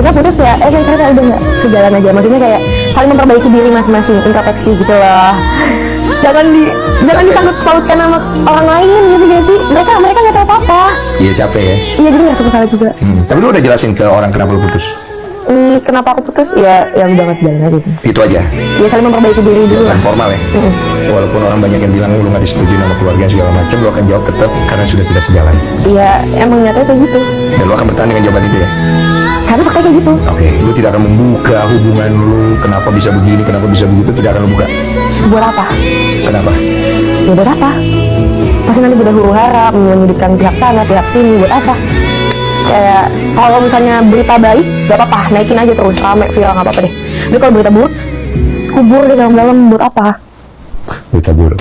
kita putus ya, kita udah nggak sejalan aja. Maksudnya kayak saling memperbaiki diri masing-masing, introspeksi gitu loh. Jangan disangkut pautkan sama orang lain gitu gak sih? Mereka nggak tahu apa-apa. Iya, capek ya. Iya, jadi nggak salah juga. Tapi lu udah jelasin ke orang kenapa lu putus? Kenapa aku putus? Ya udah nggak sejalan aja sih. Itu aja. Ya saling memperbaiki diri dulu Bukan lah. formal ya. Walaupun orang banyak yang bilang lu nggak disetujui sama keluarga segala macam, lu akan jawab tetap karena sudah tidak sejalan. Iya, emang nyatanya kayak gitu. Dan lu akan bertahan dengan jawaban itu ya. Karena pakai kayak gitu. Oke, lu tidak akan membuka hubungan lu, kenapa bisa begini, kenapa bisa begitu, tidak akan lu buka. Buat apa? Kenapa? Ya buat apa? Pasti nanti udah huru hara menyudutkan pihak sana, pihak sini. Buat apa? Kayak kalau misalnya berita baik, gak apa-apa, naikin aja terus, rame, viral, gak apa-apa deh. Tapi kalau berita buruk, kubur di dalam-dalam, buat apa? Berita buruk.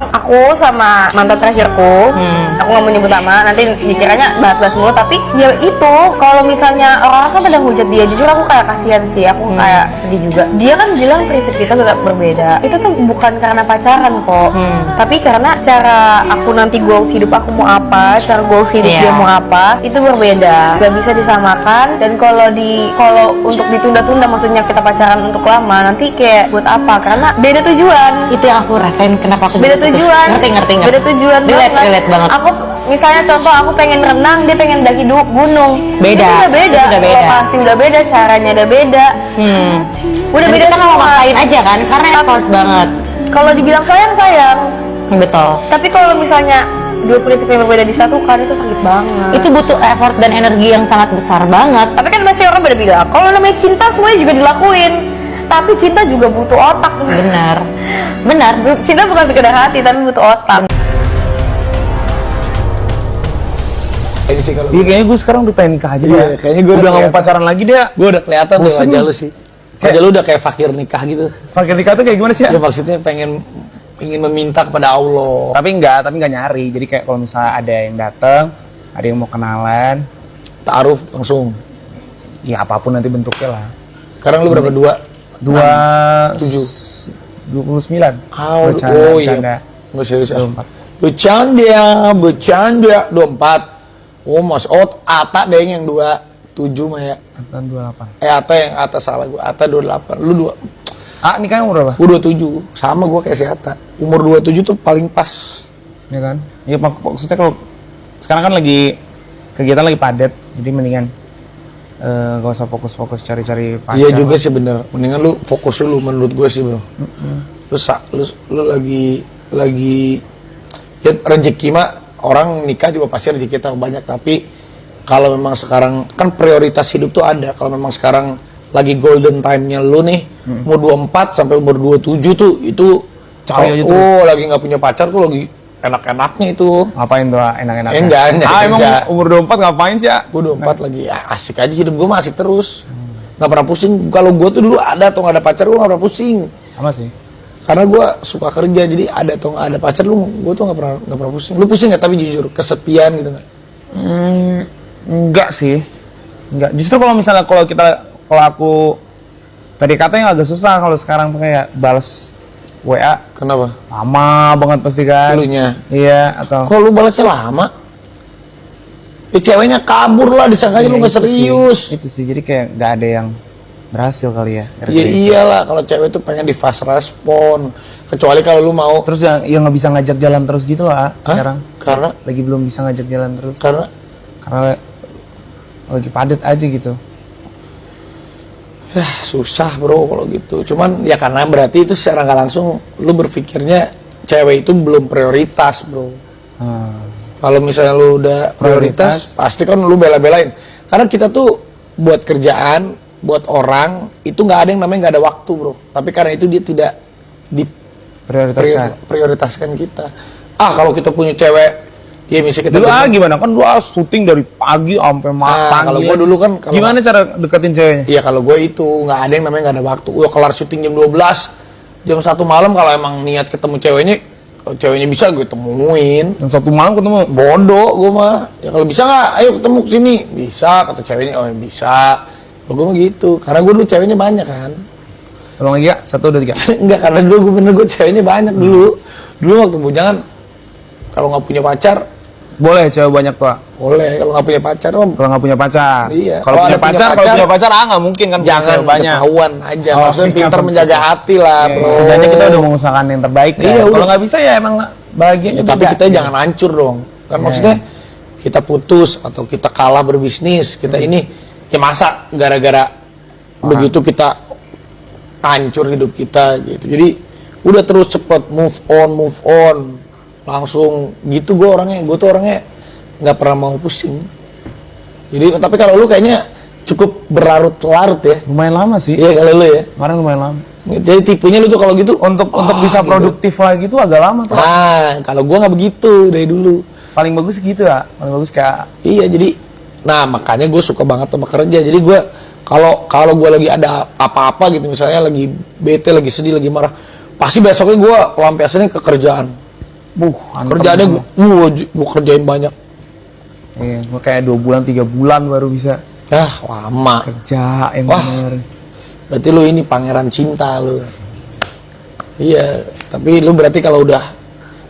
Aku sama mantan terakhirku, aku nggak mau nyebut nama, nanti dikiranya bahas-bahas mulu. Tapi ya itu, kalau misalnya orang kan pada hujat dia, jujur aku kayak kasihan sih, aku kayak sedih juga. Dia kan bilang prinsip kita tetap berbeda. Itu tuh bukan karena pacaran kok, tapi karena cara aku nanti goals hidup aku mau apa, cara goals hidup dia mau apa, itu berbeda, gak bisa disamakan. Dan kalau untuk ditunda-tunda, maksudnya kita pacaran untuk lama, nanti kayak buat apa? Karena beda tujuan. Itu yang aku rasain, kenapa aku Beda tujuan. ngerti Beda tujuan relate banget. Aku misalnya contoh, aku pengen renang, dia pengen daki gunung. Beda. Itu udah beda. Itu udah beda. Lokasi udah beda, caranya udah beda. Udah Dan beda kita nggak mau semua. maksain aja kan, karena effort banget. Kalau dibilang sayang. Betul. Tapi kalau misalnya dua prinsip yang berbeda disatukan, itu sakit banget. Itu butuh effort dan energi yang sangat besar banget. Tapi kan masih orang beda bilang, kalau namanya cinta semuanya juga dilakuin. Tapi cinta juga butuh otak. Benar. Cinta bukan sekedar hati, tapi butuh otak. Ini sih kalau Iya, kayaknya gue sekarang udah pengen nikah aja Iya, ya. kayaknya gue udah gak mau pacaran lagi dia. gue udah kelihatan tuh Bosen wajah lu. lu sih. Wajah lu udah kayak fakir nikah gitu. Fakir nikah tuh kayak gimana sih ya? Ya maksudnya ingin meminta kepada Allah. Tapi nggak nyari. Jadi kayak kalau misalnya ada yang datang, ada yang mau kenalan, Ta'aruf langsung. ya apapun nanti bentuknya lah. Sekarang lu berapa? Dua? 29. Oh iya. Nggak serius. 24. Bercanda. 24. Oh mas, Ata deh yang 27 mah ya. Angkatan 28. Ata salah gue. Ata 28. Lu 2. Ah, nikahnya umur berapa? Gue 27. Sama gue kayak si Ata. Umur 27 tuh paling pas. Ya kan? Iya, maksudnya kalau sekarang kan lagi kegiatan lagi padat, jadi mendingan gak usah fokus-fokus cari-cari pacar. Iya juga sih bener. Mendingan lu fokus dulu menurut gue sih bro. Lu lagi ya rezeki mah orang nikah juga pasti rezeki kita banyak, tapi kalau memang sekarang kan prioritas hidup tuh ada. Kalau memang sekarang lagi golden time-nya lu nih, umur 24 sampai umur 27 tuh itu Cari aja tuh. lagi nggak punya pacar tuh lagi enak-enaknya itu. Ngapain tuh enak-enak? Enggak. Emang umur 24 ngapain sih ya? Gue 24 lagi ya, asik aja hidup gue mah asik terus. Nggak pernah pusing. Kalau gue tuh dulu ada atau nggak ada pacar gue nggak pernah pusing. Sama sih. Karena gue suka kerja, jadi ada atau nggak ada pacar gue tuh nggak pernah pusing. Lu pusing nggak? Tapi jujur kesepian gitu nggak? Enggak sih. Enggak. Justru kalau misalnya kalau aku PDKT yang agak susah kalau sekarang tuh kayak balas WA Kenapa? lama banget pasti kan. Lunya. Iya, atau Kok lu balasnya lama? Ya ceweknya kabur lah, disangkanya lu nggak itu sih. serius. Itu sih, jadi kayak nggak ada yang berhasil kali ya. Ya iyalah, kalau cewek tuh pengen di fast respon. Kecuali kalau lu mau. Terus yang nggak bisa ngajak jalan terus gitu lah sekarang. Karena? Lagi belum bisa ngajak jalan terus. Karena Karena lagi padat aja gitu. ya susah bro kalau gitu. Cuman ya karena berarti itu secara nggak langsung lu berpikirnya cewek itu belum prioritas bro. Kalau misalnya lu udah prioritas, pasti kan lu bela-belain. Karena kita tuh buat kerjaan, buat orang itu nggak ada yang namanya nggak ada waktu bro. Tapi karena itu dia tidak prioritaskan kita. Kalau kita punya cewek, ya misalnya kita Dulu gimana? Kan lu syuting dari pagi sampai malam. kalau gua dulu kan Gimana cara deketin ceweknya? Iya kalau gue itu nggak ada yang namanya nggak ada waktu. Gue kelar syuting jam 12, jam 1 malam kalau emang niat ketemu ceweknya, kalau ceweknya bisa gue temuin. Yang 1 malam ketemu? Bodoh gue mah. Ya kalau bisa nggak, ayo ketemu sini. Bisa kata ceweknya, oh bisa. Kalau gue mah gitu. Karena gue dulu ceweknya banyak kan. Tolong lagi ya, 1, 2, 3. Enggak, karena dulu gue ceweknya banyak dulu. Dulu waktu bujangan, kalau nggak punya pacar, Boleh cewek banyak tua. Boleh kalau nggak punya pacar om. Kalau nggak punya pacar. Iya. Kalau punya pacar, nggak mungkin kan punya Jangan cewek banyak. ketahuan aja. Oh, Maksudnya iya, pintar maksudnya. menjaga hati lah, Iya, bro. setidaknya kita udah mengusahakan yang terbaik. Iya, Kan? udah. Kalau nggak bisa ya emang bahagia. Ya, tapi kita jangan hancur dong. Kan Iya. maksudnya kita putus atau kita kalah berbisnis, kita ini ya masa gara-gara begitu kita hancur hidup kita gitu. Jadi udah terus cepet move on. Langsung gitu gue tuh orangnya nggak pernah mau pusing. Jadi tapi kalau lu kayaknya cukup berlarut-larut ya. Lumayan lama sih. Iya kalau lu ya. Kemarin lumayan lama. Jadi tipenya lu tuh kalau gitu Untuk bisa gitu. produktif lagi tuh agak lama tuh. Nah, kalau gua nggak begitu dari dulu. Paling bagus gitu ya. Paling bagus kayak Iya, jadi nah makanya gue suka banget sama kerja. Jadi gue kalau gue lagi ada apa-apa gitu, misalnya lagi bete, lagi sedih, lagi marah, pasti besoknya gue pelampiasannya ke kerjaan. antem Kerjaannya semua. gue kerjain banyak. Iya, gua kayak 2 bulan 3 bulan baru bisa Lama. kerja yang Wah. bener. Berarti lu ini pangeran cinta lu. Iya, tapi lu berarti kalau udah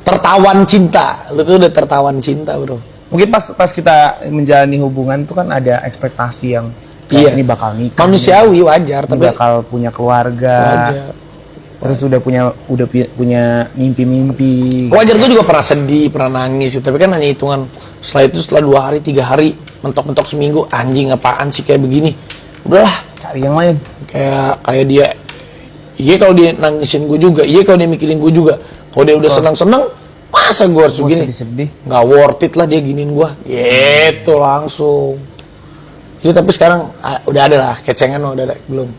tertawan cinta, lu tuh udah tertawan cinta, bro. Mungkin pas kita menjalani hubungan tuh kan ada ekspektasi yang kayak ini bakal nikah. Manusiawi wajar, ini tapi bakal punya keluarga. wajar. Terus udah punya mimpi-mimpi. Wajar, gue juga pernah sedih, pernah nangis, tapi kan hanya hitungan. Setelah 2 hari, 3 hari, mentok-mentok seminggu, anjing apaan sih kayak begini. Udahlah, Cari yang lain. kayak dia. Iya kalau dia nangisin gue juga, iya kalau dia mikirin gue juga. Kalau dia udah senang-senang, masa gue harus Gua begini? sedih-sedih. Nggak worth it lah dia giniin gue. Gitu langsung. Jadi tapi sekarang udah ada lah, kecengan udah ada, belum?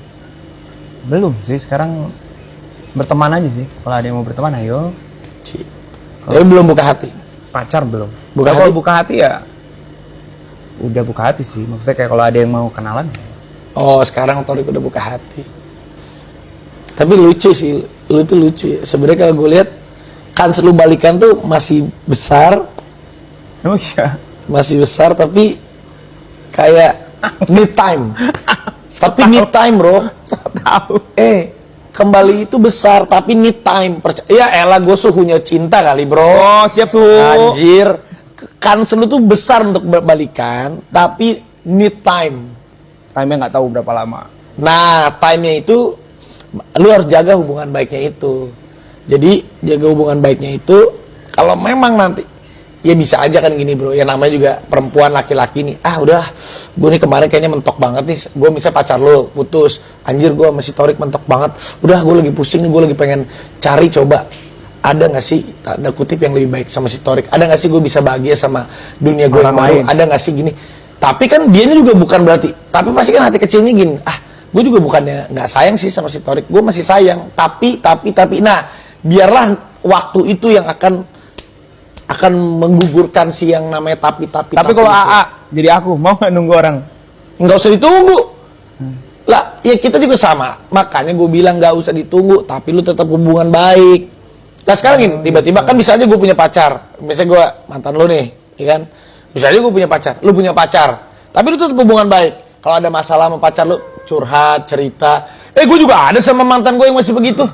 Belum sih, sekarang berteman aja sih. Kalau ada yang mau berteman, ayo. Sih. Tapi belum buka hati. Pacar belum. Buka Kalau hati? buka hati ya udah buka hati sih. Maksudnya kayak kalau ada yang mau kenalan. Oh, sekarang Torik udah buka hati. Tapi lucu sih, lu tuh lucu ya. Sebenarnya kalau gue lihat kans lu balikan tuh masih besar, Oh iya. masih besar tapi kayak need time. Tapi need time, bro. Tahu. Kembali itu besar tapi need time. Ya elah, gue suhunya cinta kali, bro. Oh, siap suhu. Anjir, kans lu tuh besar untuk balikan, tapi need time. Time-nya nggak tahu berapa lama. Nah, time-nya itu lu harus jaga hubungan baiknya itu. Jadi jaga hubungan baiknya itu. Kalau memang nanti ya bisa aja kan gini, bro. Ya namanya juga perempuan, laki-laki nih. Udah, gue nih kemarin kayaknya mentok banget nih. Gue misal pacar lo putus, anjir gue masih Torik mentok banget. Udah, gue lagi pusing nih, gue lagi pengen cari coba. Ada nggak sih tanda kutip yang lebih baik sama si Torik? Ada nggak sih gue bisa bahagia sama dunia gue yang Orang baru? lain. Ada nggak sih gini? Tapi kan dianya juga bukan berarti. Tapi pasti kan hati kecilnya gini. Gue juga bukannya nggak sayang sih sama si Torik. Gue masih sayang. Tapi. Nah, biarlah waktu itu yang akan menggugurkan si yang namanya tapi. Tapi kalau itu. AA jadi aku mau nggak nunggu orang? Nggak usah ditunggu. Lah, ya kita juga sama. Makanya gue bilang nggak usah ditunggu. Tapi lu tetap hubungan baik. Nah sekarang gini, tiba-tiba kan bisa aja gue punya pacar. Misalnya gue mantan lu nih, ya kan? Bisa aja gue punya pacar, lu punya pacar. Tapi lu tetap hubungan baik. Kalau ada masalah sama pacar lu, curhat, cerita.Gue juga ada sama mantan gue yang masih begitu.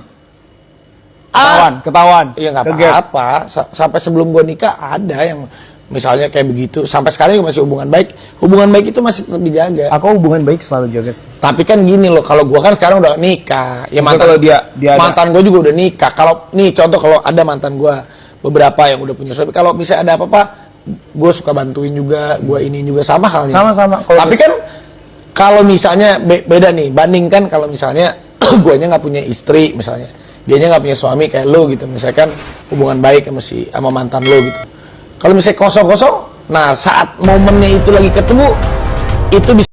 Ketahuan. Iya nggak Kegap. apa-apa. Sampai sebelum gue nikah ada yang misalnya kayak begitu. Sampai sekarang juga masih hubungan baik. Hubungan baik itu masih tetap dijaga. Aku hubungan baik selalu jaga sih. Tapi kan gini loh, kalau gue kan sekarang udah nikah. Ya Maksudnya mantan kalau dia ada- mantan gue juga udah nikah. Kalau nih contoh kalau ada mantan gue beberapa yang udah punya suami, kalau misalnya ada apa-apa, gue suka bantuin juga, gue ini juga sama halnya. Sama-sama. Kalau Tapi kan kalau misalnya beda nih, bandingkan kalau misalnya guanya nggak punya istri misalnya, dianya nggak punya suami kayak lo gitu, misalkan hubungan baik sama mantan lo gitu. Kalau misalnya kosong-kosong, nah saat momennya itu lagi ketemu, itu bisa